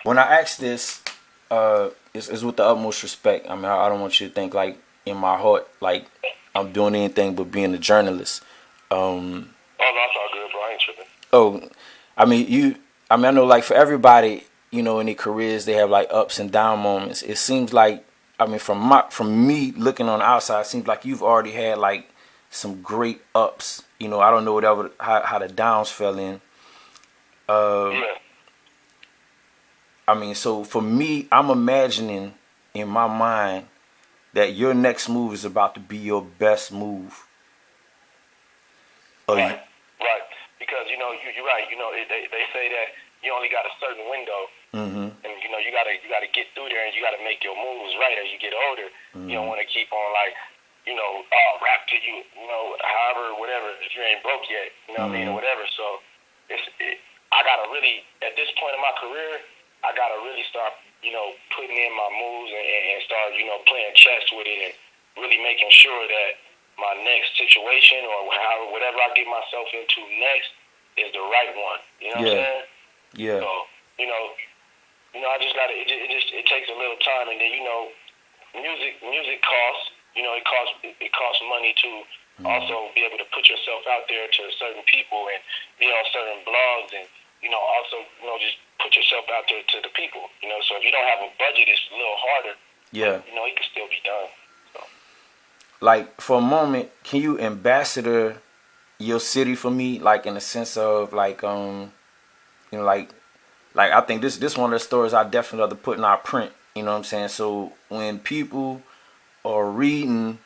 when I ask this, it's with the utmost respect. I mean, I don't want you to think like in my heart, like I'm doing anything but being a journalist. Um, Oh, no, it's all good, bro. I ain't tripping. oh, I mean, I mean, I know like for everybody, in their careers, they have like ups and down moments. It seems like, I mean, from me looking on the outside, it seems like you've already had like some great ups. I don't know whatever how the downs fell in. Uh, Yeah. I mean, so for me, I'm imagining in my mind that your next move is about to be your best move. Oh, Right. Right. Because, you're right. They say that you only got a certain window, mm-hmm, and, you gotta get through there, and you gotta make your moves right as you get older. You don't mm-hmm. want to keep on, like, rap to you, however, whatever, if you ain't broke yet, you know what I mean, or Mm-hmm. whatever. So, I gotta really, at this point in my career, I gotta really start, putting in my moves and start, playing chess with it and really making sure that my next situation or however, whatever I get myself into next is the right one. You know what I'm Yeah, saying? yeah, So, you know, I just gotta. It takes a little time, and then music costs. It costs money to mm-hmm. also be able to put yourself out there to certain people and be on certain blogs and also just put yourself out there to the people. So if you don't have a budget, it's a little harder, but Yeah. it can still be done. So Like for a moment, can you ambassador your city for me? Like in the sense of like like I think this one of the stories I definitely love to put in our print. You know what I'm saying? So when people are reading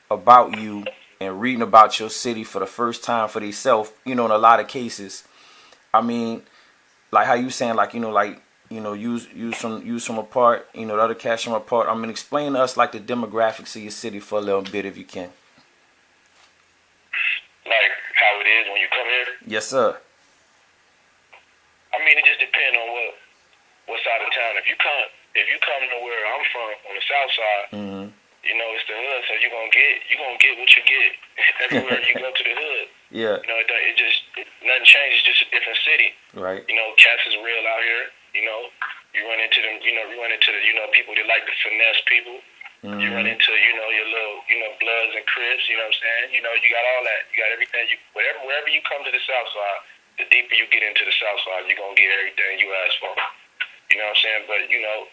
about you and reading about your city for the first time for themselves, in a lot of cases, I mean, like how you saying, like use from a part, the other cats from a part. I mean, explain to us like the demographics of your city for a little bit if you can. like how it is when you come here. Yes, sir. I mean, it just depends on what side of town. If you come to where I'm from on the south side, Mm-hmm. it's the hood, so you gonna get what you get everywhere you go to the hood. Yeah. Nothing changes, just a different city. Right. Cats is real out here. You run into them. You run into the people that like to finesse people. You run Mm-hmm. into your little Bloods and Crips. You know what I'm saying? You got all that. You got everything. Wherever you come to the south side, the deeper you get into the south side, you're gonna get everything you ask for. You know what I'm saying? But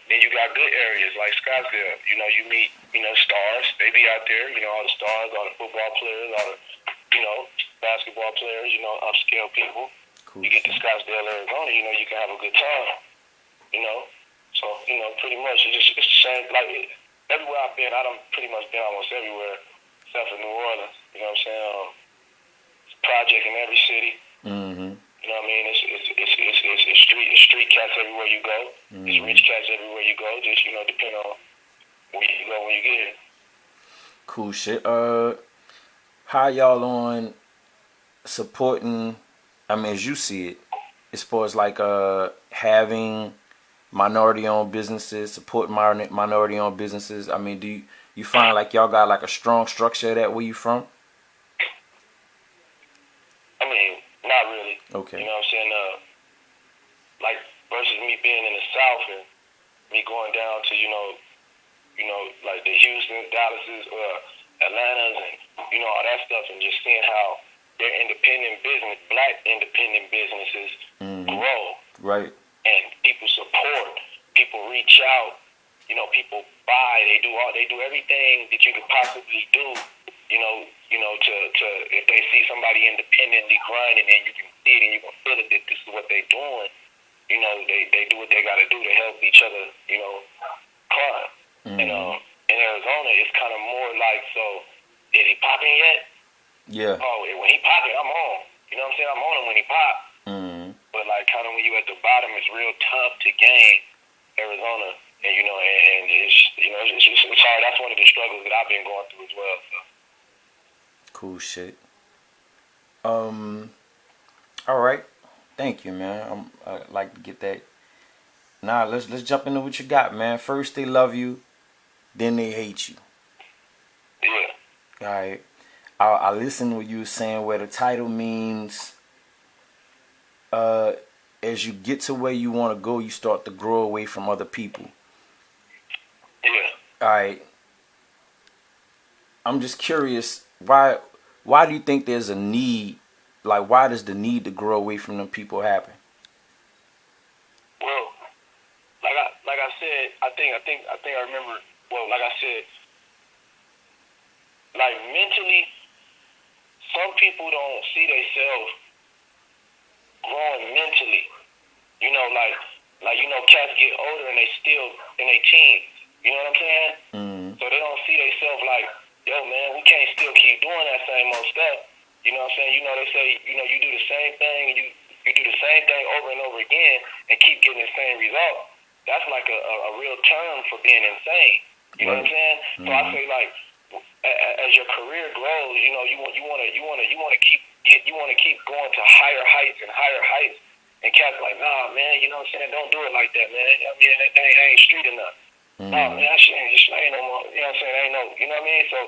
then you got good areas like Scottsdale. You meet stars. They be out there. All the stars, all the football players, all the you know basketball players. Upscale people. Cool You get to shit. Scottsdale, Arizona. You can have a good time. You know, so pretty much it's the same. Like everywhere I've been, I done pretty much been almost everywhere except for New Orleans. You know what I'm saying? It's a project in every city. Mm-hmm. You know what I mean? It's street cats everywhere you go. It's Mm-hmm. rich cats everywhere you go. Just depend on where you go when you get here. Cool shit. How y'all on supporting? I mean, as you see it, as far as like having minority-owned businesses, support minority-owned businesses. I mean, do you find like y'all got like a strong structure of that where you from? I mean, not really. You Okay. know what I'm saying? Like versus me being in the South and me going down to like the Houston, Dallases, Atlantas, and all that stuff, and just seeing how their black independent businesses Mm-hmm. grow Right. and people support, people reach out, people buy, they do everything that you could possibly do, to if they see somebody independently grinding and you can see it and you can feel it that this is what they're doing, they do what they got to do to help each other, climb. And Mm-hmm. in Arizona, it's kind of more like, so is he popping yet? Yeah. Oh, when he popping, I'm on. You know what I'm saying? I'm on him when he pop. Mm-hmm. But like kind of when you at the bottom, it's real tough to gain Arizona, and it's hard. That's one of the struggles that I've been going through as well. So. Cool shit. Um. All right. Thank you, man. I like to get that. Now let's jump into what you got, man. First they love you, then they hate you. Yeah. All right. I listened to what you were saying where the title means as you get to where you want to go, you start to grow away from other people. Yeah. All right. I'm just curious, why do you think there's a need? Like, why does the need to grow away from them people happen? Well, like I said, I think I remember. Well, like I said, like mentally, some people don't see themselves growing mentally. You know, like cats get older and they still in their teens. You know what I'm saying? Mm. So they don't see themselves like, yo, man, we can't still keep doing that same old stuff. You know what I'm saying? You know, they say, you know, you do the same thing and you do the same thing over and over again and keep getting the same result. That's like a real term for being insane. You know what I'm saying? Mm-hmm. So I say, like, as your career grows, you know, you want to keep going to higher heights and higher heights. And cats like, nah, man, you know what I'm saying? Don't do it like that, man. I mean, that ain't street enough. Mm-hmm. Nah, man, that shit ain't no more. You know what I'm saying? Ain't no, you know what I mean? So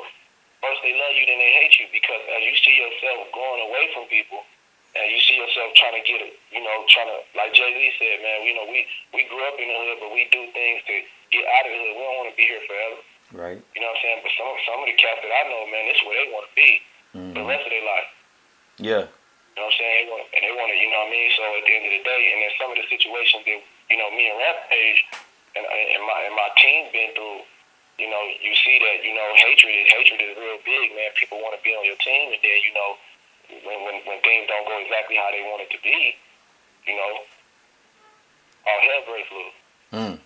first they love you, then they hate you, because as you see yourself going away from people, and you see yourself trying to get it, you know, like Jay-Z said, man, you know, we grew up in the hood, but we do things to get out of the hood. We don't want to be here forever. Right. You know what I'm saying? But some of the cats that I know, man, this is where they want to be the rest of their life. Yeah. You know what I'm saying? They want to, you know what I mean? So at the end of the day, and then some of the situations that, you know, me and Rampage and my team been through, you know, you see that, you know, hatred is real big, man. People want to be on your team, and then, you know, when things don't go exactly how they want it to be, you know, all hell breaks loose. Mm.